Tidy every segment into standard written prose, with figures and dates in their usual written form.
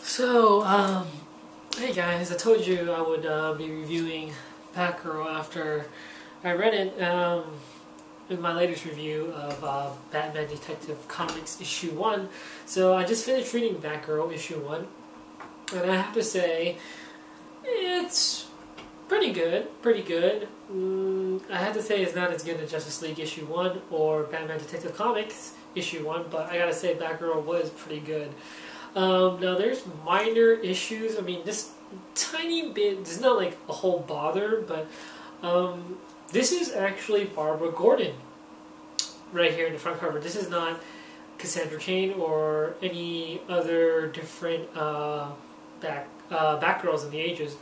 So, hey guys, I told you I would be reviewing Batgirl after I read it in my latest review of Batman Detective Comics issue 1. So I just finished reading Batgirl issue 1, and I have to say, it's pretty good, I have to say it's not as good as Justice League issue 1 or Batman Detective Comics issue 1, but I gotta say Batgirl was pretty good. Now there's minor issues. I mean, this tiny bit, it's not like a whole bother, but this is actually Barbara Gordon right here in the front cover. This is not Cassandra Cain or any other different Batgirls in the ages.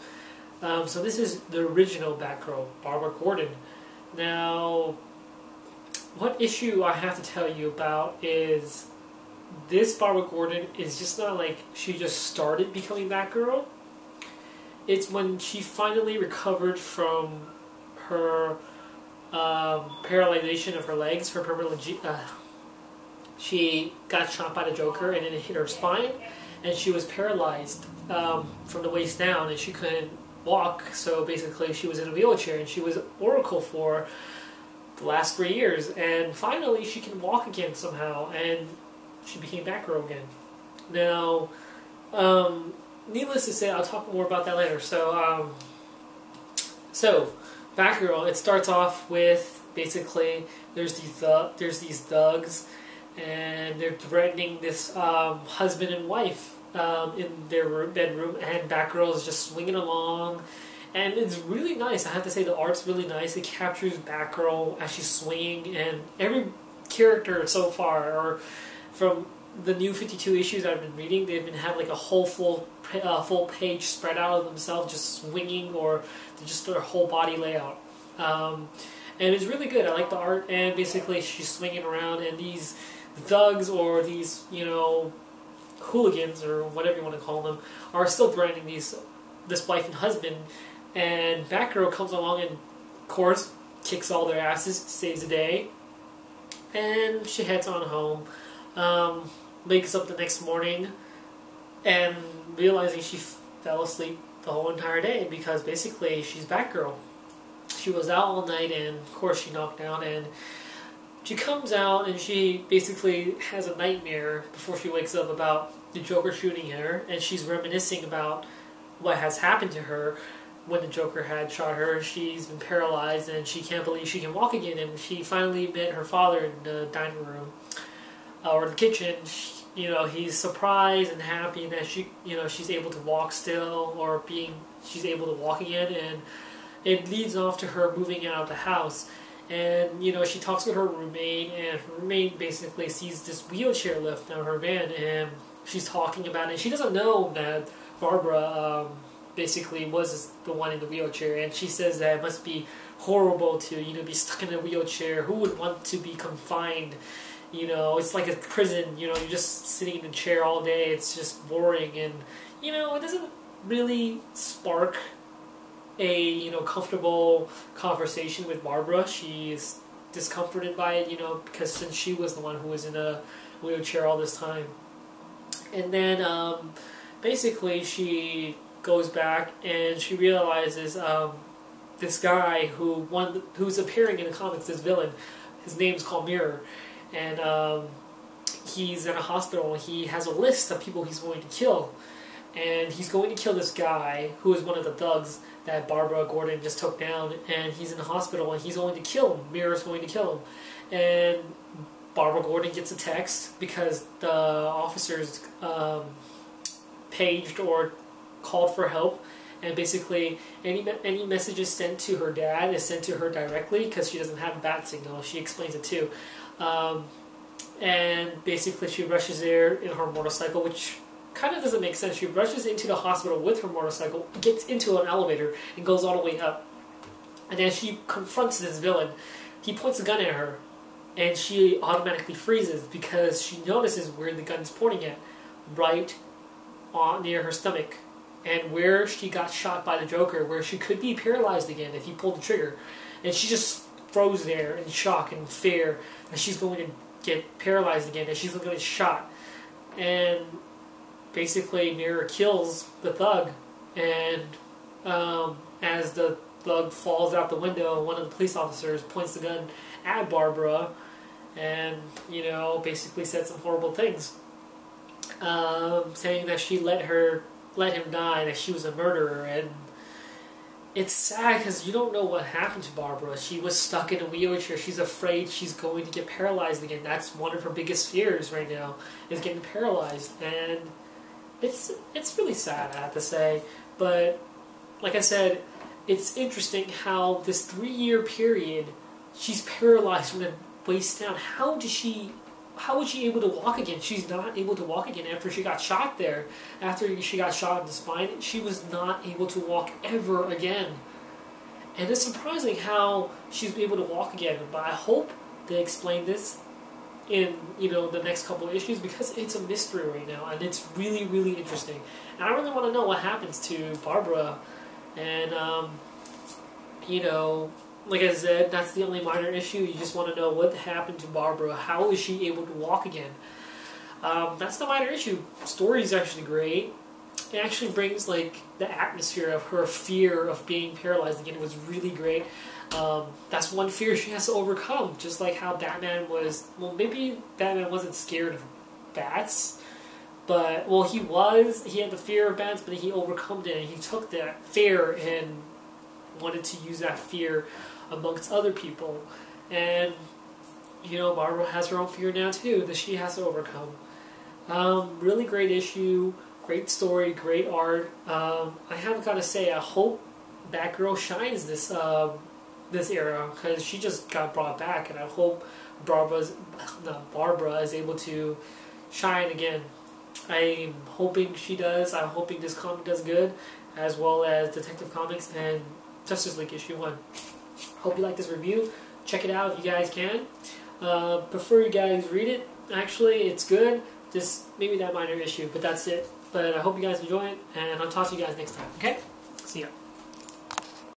So this is the original Batgirl, Barbara Gordon. Now, what issue I have to tell you about is this Barbara Gordon is just not like she just started becoming Batgirl. It's when she finally recovered from her paralyzation of her legs, her she got shot by the Joker and then it hit her spine, and she was paralyzed from the waist down, and she couldn't walk. So basically, she was in a wheelchair, and she was Oracle for the last 3 years, and finally she can walk again somehow, and she became Batgirl again. Now, needless to say, I'll talk more about that later. So Batgirl, it starts off with basically there's these thugs, and they're threatening this husband and wife in their bedroom, and Batgirl is just swinging along, and it's really nice. I have to say the art's really nice. It captures Batgirl as she's swinging, and every character so far, or from the new 52 issues I've been reading, they've been having like a whole full page spread out of themselves just swinging, or just their whole body layout. And it's really good. I like the art, and basically she's swinging around, and these thugs, or these, hooligans, or whatever you want to call them, are still threatening this wife and husband, and Batgirl comes along and, of course, kicks all their asses, saves the day, and she heads on home. Wakes up the next morning and realizing she fell asleep the whole entire day, because basically she's Batgirl. She was out all night, and of course she knocked out, and she comes out and she basically has a nightmare before she wakes up about the Joker shooting her, and she's reminiscing about what has happened to her when the Joker had shot her. She's been paralyzed, and she can't believe she can walk again, and she finally met her father in the dining room or the kitchen. He's surprised and happy that she's able to walk still, or she's able to walk again, and it leads off to her moving out of the house. And she talks with her roommate, and her roommate basically sees this wheelchair lift out of her van, and she's talking about it. She doesn't know that Barbara basically was the one in the wheelchair, and she says that it must be horrible to be stuck in a wheelchair. Who would want to be confined? It's like a prison. You're just sitting in a chair all day. It's just boring, and it doesn't really spark a comfortable conversation with Barbara. She's discomforted by it, because since she was the one who was in a wheelchair all this time. And then basically she goes back and she realizes this guy who's appearing in the comics, this villain, his name's called Mirror, and he's in a hospital, and he has a list of people he's going to kill. And he's going to kill this guy who is one of the thugs that Barbara Gordon just took down, and he's in the hospital, and he's going to kill him. Mirror's going to kill him. And Barbara Gordon gets a text because the officers paged or called for help, and basically any messages sent to her dad is sent to her directly, because she doesn't have a bat signal. She explains it too. And basically she rushes there in her motorcycle, which kind of doesn't make sense. She rushes into the hospital with her motorcycle, gets into an elevator, and goes all the way up. And as she confronts this villain, he points a gun at her, and she automatically freezes because she notices where the gun's pointing at, right near her stomach, and where she got shot by the Joker, where she could be paralyzed again if he pulled the trigger. And she just froze there in shock and fear that she's going to get paralyzed again, that she's going to get shot. And basically Mirror kills the thug, and as the thug falls out the window, one of the police officers points the gun at Barbara, and basically said some horrible things, saying that she let him die, that she was a murderer. And it's sad because you don't know what happened to Barbara. She was stuck in a wheelchair. She's afraid she's going to get paralyzed again. That's one of her biggest fears right now, is getting paralyzed. And it's really sad, I have to say. But like I said, it's interesting how this 3-year period, she's paralyzed from the waist down. How was she able to walk again? She's not able to walk again after she got shot there. After she got shot in the spine, she was not able to walk ever again. And it's surprising how she's able to walk again. But I hope they explain this in the next couple of issues, because it's a mystery right now, and it's really, really interesting. And I really want to know what happens to Barbara. And like I said, that's the only minor issue. You just want to know what happened to Barbara. How is she able to walk again? That's the minor issue. The story is actually great. It actually brings like the atmosphere of her fear of being paralyzed again. It was really great. That's one fear she has to overcome. Just like how Batman was. Well, maybe Batman wasn't scared of bats, but he was. He had the fear of bats, but he overcome it. And he took that fear and wanted to use that fear amongst other people. And Barbara has her own fear now too that she has to overcome. Really great issue, great story, great art. I have got to say, I hope Batgirl shines this era, because she just got brought back, and I hope Barbara is able to shine again. I'm hoping she does. I'm hoping this comic does good, as well as Detective Comics and Justice League issue 1. Hope you like this review. Check it out if you guys can. Prefer you guys read it. Actually, it's good. Just maybe that minor issue, but that's it. But I hope you guys enjoy it, and I'll talk to you guys next time. Okay? See ya.